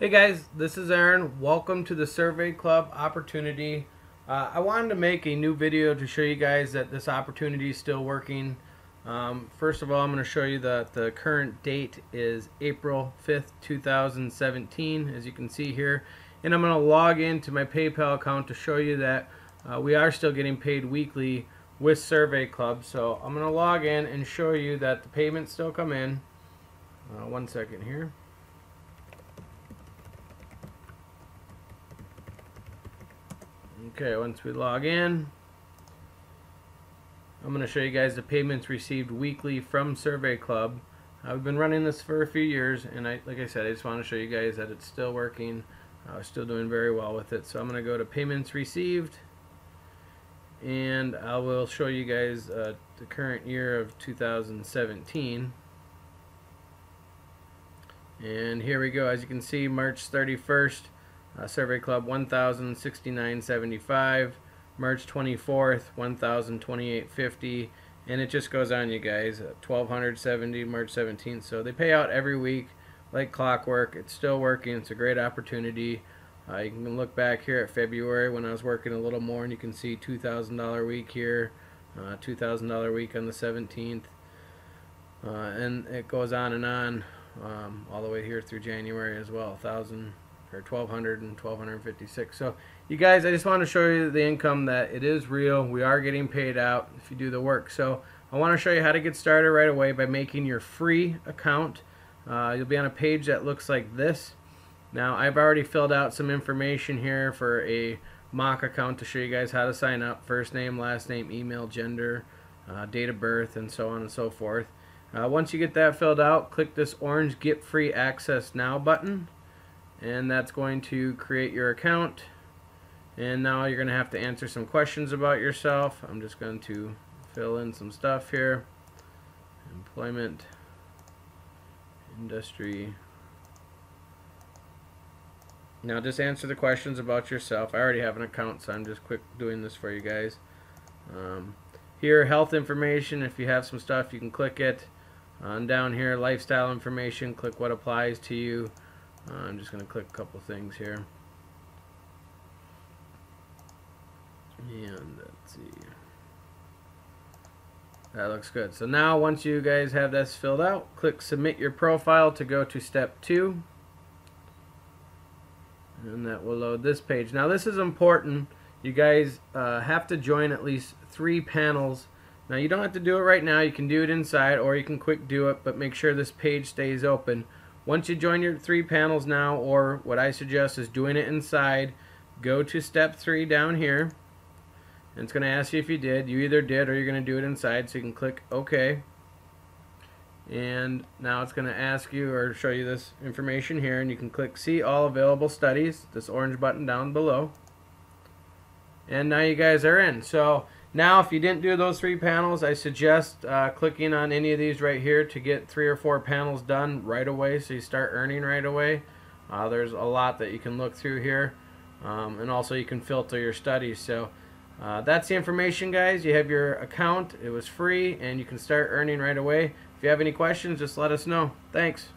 Hey guys, this is Aaron. Welcome to the Survey Club opportunity. I wanted to make a new video to show you guys that this opportunity is still working. First of all, I'm going to show you that the current date is April 5th, 2017, as you can see here. And I'm going to log into my PayPal account to show you that we are still getting paid weekly with Survey Club. So I'm going to log in and show you that the payments still come in. One second here. Okay, once we log in, I'm going to show you guys the payments received weekly from Survey Club. I've been running this for a few years, and like I said, I just want to show you guys that it's still working. We're still doing very well with it. So I'm going to go to payments received, and I will show you guys the current year of 2017. And here we go. As you can see, March 31st. Survey Club 1,069.75, March 24th 1,028.50, and it just goes on, you guys. 1,270 March 17th. So they pay out every week like clockwork. It's still working. It's a great opportunity. You can look back here at February when I was working a little more, and you can see $2,000 week here, $2,000 week on the 17th, and it goes on and on all the way here through January as well. 1,000 or 1,200 and 1,256. So you guys, I just want to show you the income, that it is real. We are getting paid out if you do the work. So I want to show you how to get started right away by making your free account. You'll be on a page that looks like this. Now I've already filled out some information here for a mock account to show you guys how to sign up: first name, last name, email, gender, date of birth, and so on and so forth. Once you get that filled out, click this orange Get Free Access Now button, and that's going to create your account. And now you're going to have to answer some questions about yourself. I'm just going to fill in some stuff here. Employment, industry. Now just answer the questions about yourself. I already have an account, so I'm just quick doing this for you guys. Here, health information. If you have some stuff, you can click it. And down here, lifestyle information, click what applies to you. I'm just going to click a couple things here. And let's see. That looks good. So now once you guys have this filled out, click submit your profile to go to step 2. And that will load this page. Now this is important. You guys have to join at least 3 panels. Now you don't have to do it right now. You can do it inside, or you can quick do it, but make sure this page stays open. Once you join your 3 panels now, or what I suggest is doing it inside, go to step 3 down here, and it's going to ask you if you did. You either did or you're going to do it inside, so you can click OK. And now it's going to ask you or show you this information here, and you can click See All Available Studies, this orange button down below. And now you guys are in. So now if you didn't do those 3 panels, I suggest clicking on any of these right here to get 3 or 4 panels done right away, so you start earning right away. There's a lot that you can look through here, and also you can filter your studies. So that's the information, guys. You have your account. It was free, and you can start earning right away. If you have any questions, just let us know. Thanks.